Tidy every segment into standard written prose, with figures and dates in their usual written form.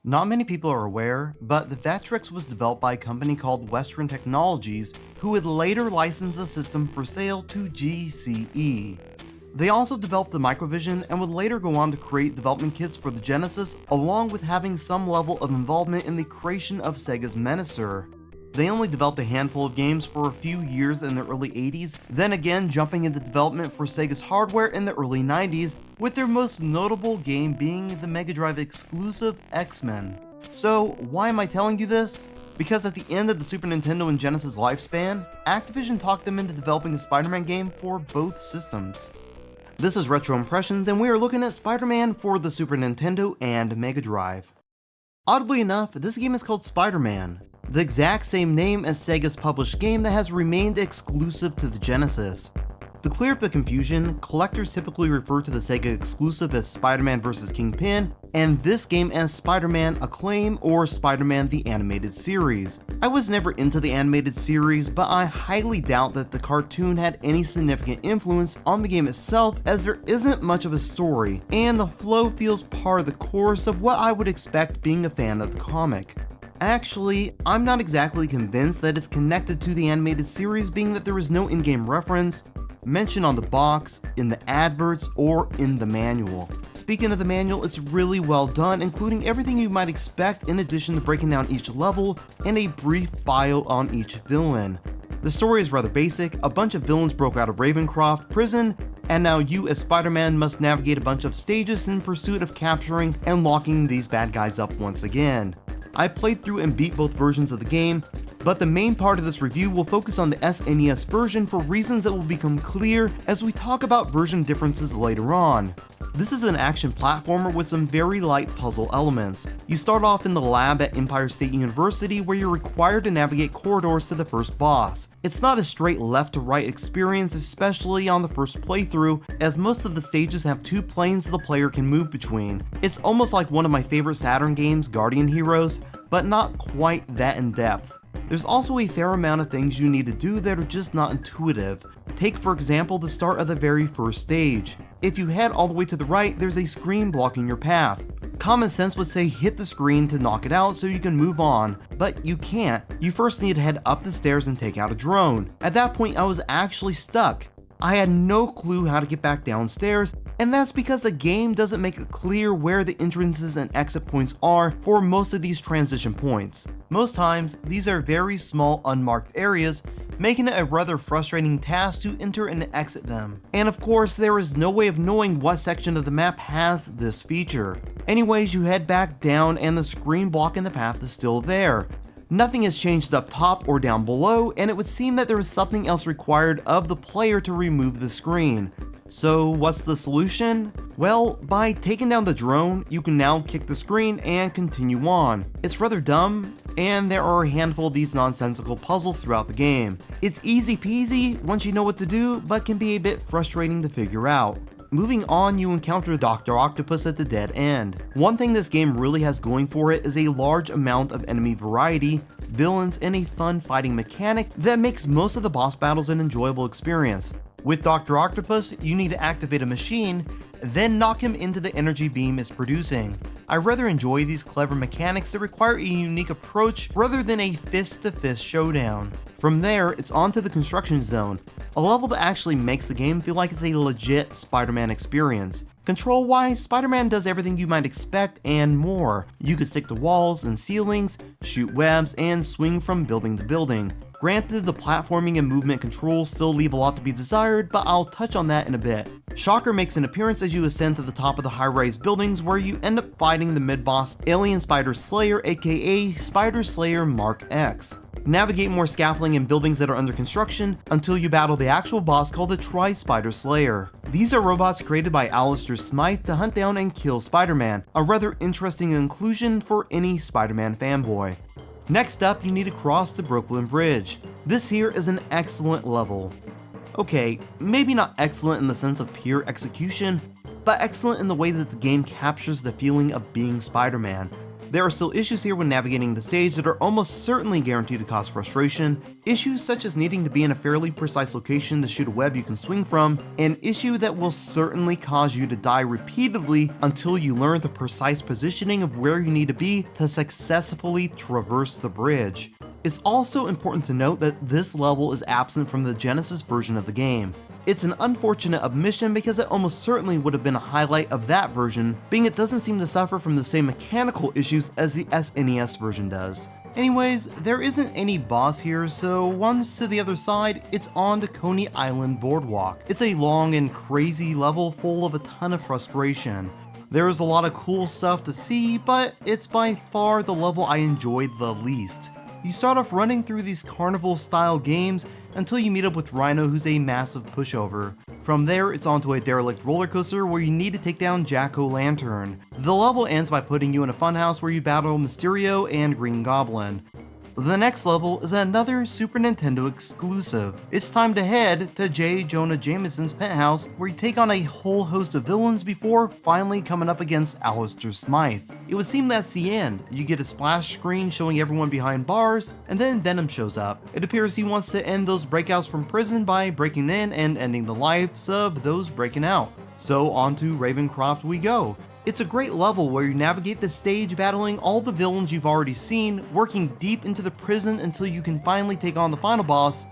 Not many people are aware, but the Vectrex was developed by a company called Western Technologies, who would later license the system for sale to GCE. They also developed the Microvision and would later go on to create development kits for the Genesis, along with having some level of involvement in the creation of Sega's Menacer. They only developed a handful of games for a few years in the early 80s, then again jumping into development for Sega's hardware in the early 90s, with their most notable game being the Mega Drive exclusive X-Men. So why am I telling you this? Because at the end of the Super Nintendo and Genesis lifespan, Activision talked them into developing a Spider-Man game for both systems. This is Retro Impressions, and we are looking at Spider-Man for the Super Nintendo and Mega Drive. Oddly enough, this game is called Spider-Man, the exact same name as Sega's published game that has remained exclusive to the Genesis. To clear up the confusion, collectors typically refer to the Sega exclusive as Spider-Man vs. Kingpin, and this game as Spider-Man Acclaim or Spider-Man the Animated Series. I was never into the animated series, but I highly doubt that the cartoon had any significant influence on the game itself, as there isn't much of a story, and the flow feels part of the course of what I would expect being a fan of the comic. Actually, I'm not exactly convinced that it's connected to the animated series, being that there is no in-game reference, mention on the box, in the adverts, or in the manual. Speaking of the manual, it's really well done, including everything you might expect in addition to breaking down each level and a brief bio on each villain. The story is rather basic. A bunch of villains broke out of Ravencroft prison, and now you as Spider-Man must navigate a bunch of stages in pursuit of capturing and locking these bad guys up once again. I played through and beat both versions of the game, but the main part of this review will focus on the SNES version for reasons that will become clear as we talk about version differences later on. This is an action platformer with some very light puzzle elements. You start off in the lab at Empire State University, where you're required to navigate corridors to the first boss. It's not a straight left to right experience, especially on the first playthrough, as most of the stages have two planes the player can move between. It's almost like one of my favorite Saturn games, Guardian Heroes, but not quite that in depth. There's also a fair amount of things you need to do that are just not intuitive. Take for example the start of the very first stage. If you head all the way to the right, there's a screen blocking your path. Common sense would say hit the screen to knock it out so you can move on, but you can't. You first need to head up the stairs and take out a drone. At that point I was actually stuck. I had no clue how to get back downstairs, and that's because the game doesn't make it clear where the entrances and exit points are for most of these transition points. Most times, these are very small unmarked areas, making it a rather frustrating task to enter and exit them. And of course, there is no way of knowing what section of the map has this feature. Anyways, you head back down and the screen blocking the path is still there. Nothing has changed up top or down below, and it would seem that there is something else required of the player to remove the screen. So what's the solution? Well, by taking down the drone, you can now kick the screen and continue on. It's rather dumb, and there are a handful of these nonsensical puzzles throughout the game. It's easy peasy once you know what to do, but can be a bit frustrating to figure out. Moving on, you encounter Dr. Octopus at the dead end. One thing this game really has going for it is a large amount of enemy variety, villains, and a fun fighting mechanic that makes most of the boss battles an enjoyable experience. With Dr. Octopus, you need to activate a machine, then knock him into the energy beam it's producing. I rather enjoy these clever mechanics that require a unique approach rather than a fist-to-fist showdown. From there, it's on to the construction zone, a level that actually makes the game feel like it's a legit Spider-Man experience. Control-wise, Spider-Man does everything you might expect and more. You can stick to walls and ceilings, shoot webs, and swing from building to building. Granted, the platforming and movement controls still leave a lot to be desired, but I'll touch on that in a bit. Shocker makes an appearance as you ascend to the top of the high-rise buildings, where you end up fighting the mid-boss Alien Spider Slayer, aka Spider Slayer Mark X. Navigate more scaffolding and buildings that are under construction until you battle the actual boss called the Tri-Spider Slayer. These are robots created by Alistair Smythe to hunt down and kill Spider-Man, a rather interesting inclusion for any Spider-Man fanboy. Next up, you need to cross the Brooklyn Bridge. This here is an excellent level. Okay, maybe not excellent in the sense of pure execution, but excellent in the way that the game captures the feeling of being Spider-Man. There are still issues here when navigating the stage that are almost certainly guaranteed to cause frustration, issues such as needing to be in a fairly precise location to shoot a web you can swing from, an issue that will certainly cause you to die repeatedly until you learn the precise positioning of where you need to be to successfully traverse the bridge. It's also important to note that this level is absent from the Genesis version of the game. It's an unfortunate omission because it almost certainly would have been a highlight of that version, being it doesn't seem to suffer from the same mechanical issues as the SNES version does. Anyways, there isn't any boss here, so once to the other side, it's on to Coney Island Boardwalk. It's a long and crazy level full of a ton of frustration. There is a lot of cool stuff to see, but it's by far the level I enjoyed the least. You start off running through these carnival-style games until you meet up with Rhino, who's a massive pushover. From there, it's onto a derelict roller coaster where you need to take down Jack-O-Lantern. The level ends by putting you in a funhouse where you battle Mysterio and Green Goblin. The next level is another Super Nintendo exclusive. It's time to head to J. Jonah Jameson's penthouse, where you take on a whole host of villains before finally coming up against Alistair Smythe. It would seem that's the end. You get a splash screen showing everyone behind bars, and then Venom shows up. It appears he wants to end those breakouts from prison by breaking in and ending the lives of those breaking out. So on to Ravencroft we go. It's a great level where you navigate the stage battling all the villains you've already seen, working deep into the prison until you can finally take on the final boss,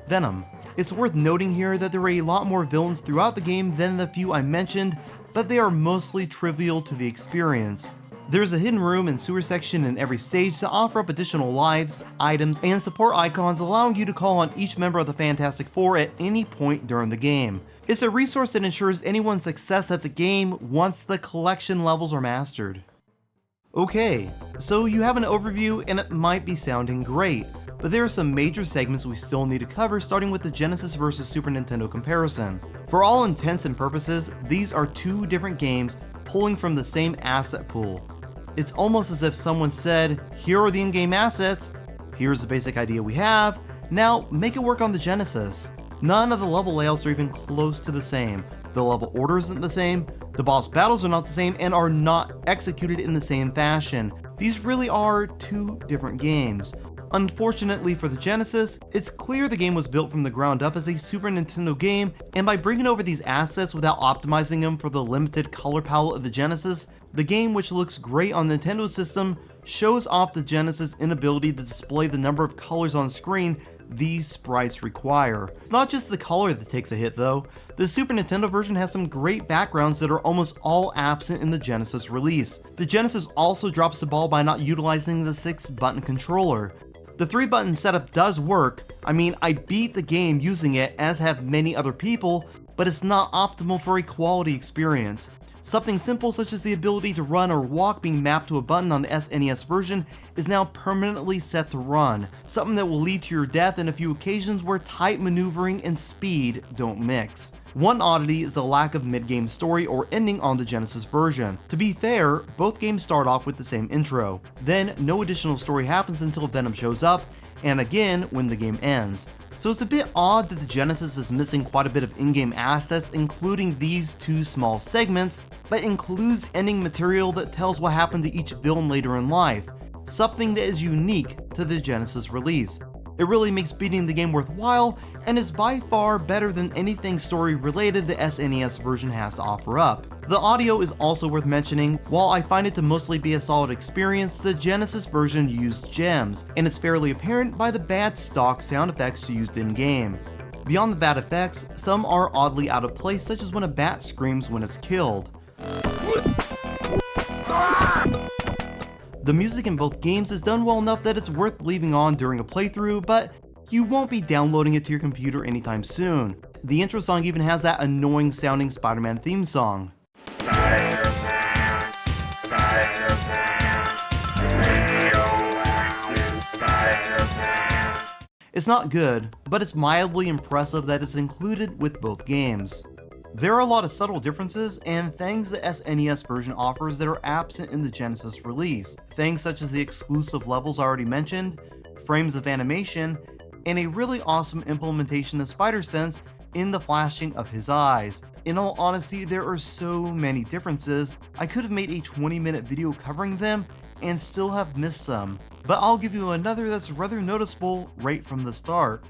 Venom. It's worth noting here that there are a lot more villains throughout the game than the few I mentioned, but they are mostly trivial to the experience. There's a hidden room and sewer section in every stage to offer up additional lives, items, and support icons, allowing you to call on each member of the Fantastic Four at any point during the game. It's a resource that ensures anyone's success at the game once the collection levels are mastered. Okay, so you have an overview and it might be sounding great, but there are some major segments we still need to cover, starting with the Genesis versus Super Nintendo comparison. For all intents and purposes, these are two different games pulling from the same asset pool. It's almost as if someone said, here are the in-game assets, here's the basic idea we have, now make it work on the Genesis. None of the level layouts are even close to the same, the level order isn't the same, the boss battles are not the same, and are not executed in the same fashion. These really are two different games. Unfortunately for the Genesis, it's clear the game was built from the ground up as a Super Nintendo game, and by bringing over these assets without optimizing them for the limited color palette of the Genesis, the game, which looks great on the Nintendo system, shows off the Genesis' inability to display the number of colors on screen these sprites require. It's not just the color that takes a hit though. The Super Nintendo version has some great backgrounds that are almost all absent in the Genesis release. The Genesis also drops the ball by not utilizing the 6-button controller. The 3-button setup does work. I mean, I beat the game using it, as have many other people, but it's not optimal for a quality experience. Something simple such as the ability to run or walk being mapped to a button on the SNES version is now permanently set to run, something that will lead to your death in a few occasions where tight maneuvering and speed don't mix. One oddity is the lack of mid-game story or ending on the Genesis version. To be fair, both games start off with the same intro. Then, no additional story happens until Venom shows up, and again when the game ends. So it's a bit odd that the Genesis is missing quite a bit of in-game assets, including these two small segments, but includes ending material that tells what happened to each villain later in life, something that is unique to the Genesis release. It really makes beating the game worthwhile, and is by far better than anything story-related the SNES version has to offer up. The audio is also worth mentioning. While I find it to mostly be a solid experience, the Genesis version used gems, and it's fairly apparent by the bad stock sound effects used in-game. Beyond the bad effects, some are oddly out of place, such as when a bat screams when it's killed. The music in both games is done well enough that it's worth leaving on during a playthrough, but you won't be downloading it to your computer anytime soon. The intro song even has that annoying sounding Spider-Man theme song. It's not good, but it's mildly impressive that it's included with both games. There are a lot of subtle differences and things the SNES version offers that are absent in the Genesis release. Things such as the exclusive levels already mentioned, frames of animation, and a really awesome implementation of Spider-Sense in the flashing of his eyes. In all honesty, there are so many differences. I could have made a 20-minute video covering them, and still have missed some, but I'll give you another that's rather noticeable right from the start.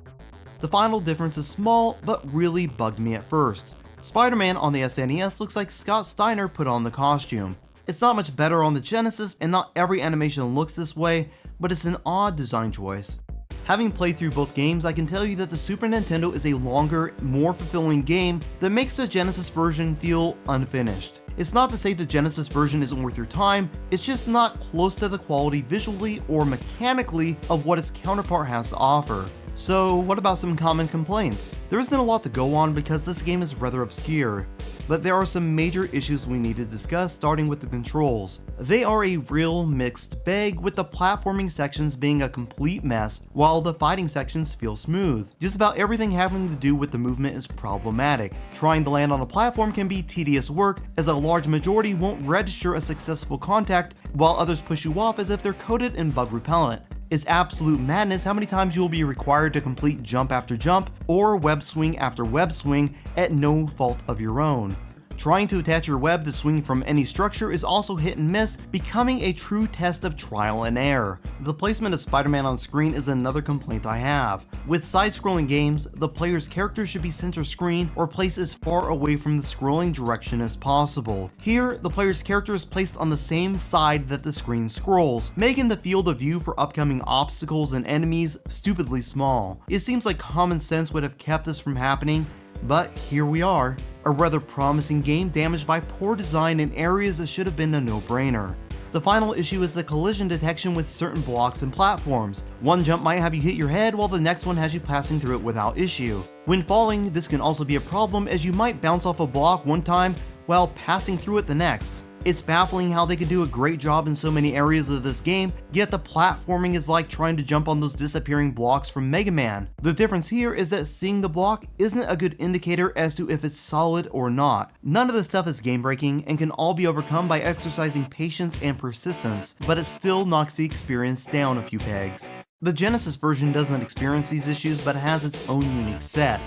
The final difference is small, but really bugged me at first. Spider-Man on the SNES looks like Scott Steiner put on the costume. It's not much better on the Genesis, and not every animation looks this way, but it's an odd design choice. Having played through both games, I can tell you that the Super Nintendo is a longer, more fulfilling game that makes the Genesis version feel unfinished. It's not to say the Genesis version isn't worth your time, it's just not close to the quality visually or mechanically of what its counterpart has to offer. So what about some common complaints? There isn't a lot to go on because this game is rather obscure, but there are some major issues we need to discuss, starting with the controls. They are a real mixed bag, with the platforming sections being a complete mess while the fighting sections feel smooth. Just about everything having to do with the movement is problematic. Trying to land on a platform can be tedious work, as a large majority won't register a successful contact while others push you off as if they're coated in bug repellent. It's absolute madness how many times you will be required to complete jump after jump or web swing after web swing at no fault of your own. Trying to attach your web to swing from any structure is also hit and miss, becoming a true test of trial and error. The placement of Spider-Man on screen is another complaint I have. With side-scrolling games, the player's character should be center screen or placed as far away from the scrolling direction as possible. Here, the player's character is placed on the same side that the screen scrolls, making the field of view for upcoming obstacles and enemies stupidly small. It seems like common sense would have kept this from happening, but here we are. A rather promising game damaged by poor design in areas that should have been a no-brainer. The final issue is the collision detection with certain blocks and platforms. One jump might have you hit your head while the next one has you passing through it without issue. When falling, this can also be a problem as you might bounce off a block one time while passing through it the next. It's baffling how they could do a great job in so many areas of this game, yet the platforming is like trying to jump on those disappearing blocks from Mega Man. The difference here is that seeing the block isn't a good indicator as to if it's solid or not. None of this stuff is game breaking and can all be overcome by exercising patience and persistence, but it still knocks the experience down a few pegs. The Genesis version doesn't experience these issues, but it has its own unique set.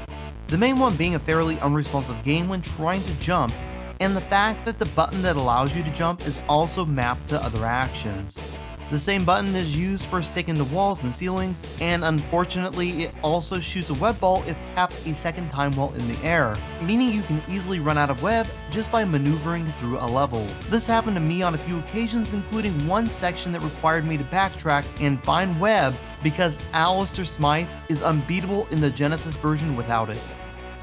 The main one being a fairly unresponsive game when trying to jump, and the fact that the button that allows you to jump is also mapped to other actions. The same button is used for sticking to walls and ceilings, and unfortunately it also shoots a web ball if tapped a second time while in the air, meaning you can easily run out of web just by maneuvering through a level. This happened to me on a few occasions, including one section that required me to backtrack and find web because Alistair Smythe is unbeatable in the Genesis version without it.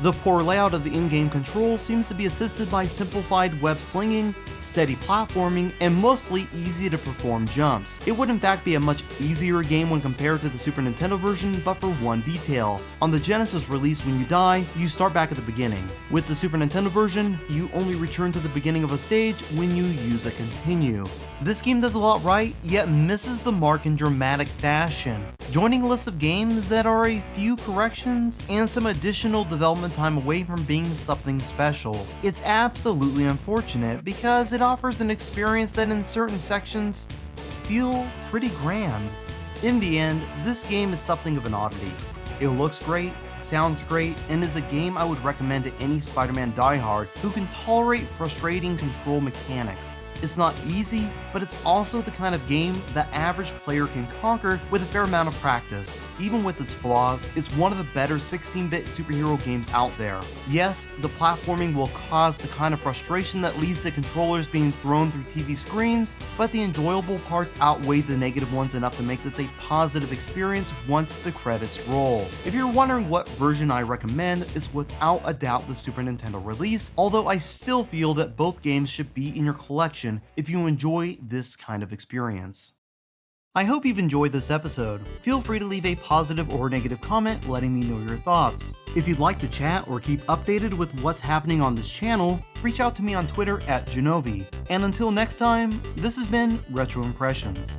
The poor layout of the in-game controls seems to be assisted by simplified web slinging, steady platforming, and mostly easy to perform jumps. It would in fact be a much easier game when compared to the Super Nintendo version, but for one detail. On the Genesis release, when you die, you start back at the beginning. With the Super Nintendo version, you only return to the beginning of a stage when you use a continue. This game does a lot right, yet misses the mark in dramatic fashion, joining a list of games that are a few corrections and some additional development time away from being something special. It's absolutely unfortunate because it offers an experience that in certain sections feel pretty grand. In the end, this game is something of an oddity. It looks great, sounds great, and is a game I would recommend to any Spider-Man diehard who can tolerate frustrating control mechanics. It's not easy, but it's also the kind of game the average player can conquer with a fair amount of practice. Even with its flaws, it's one of the better 16-bit superhero games out there. Yes, the platforming will cause the kind of frustration that leads to controllers being thrown through TV screens, but the enjoyable parts outweigh the negative ones enough to make this a positive experience once the credits roll. If you're wondering what version I recommend, it's without a doubt the Super Nintendo release, although I still feel that both games should be in your collection if you enjoy this kind of experience. I hope you've enjoyed this episode. Feel free to leave a positive or negative comment letting me know your thoughts. If you'd like to chat or keep updated with what's happening on this channel, reach out to me on Twitter at Jenovi. And until next time, this has been Retro Impressions.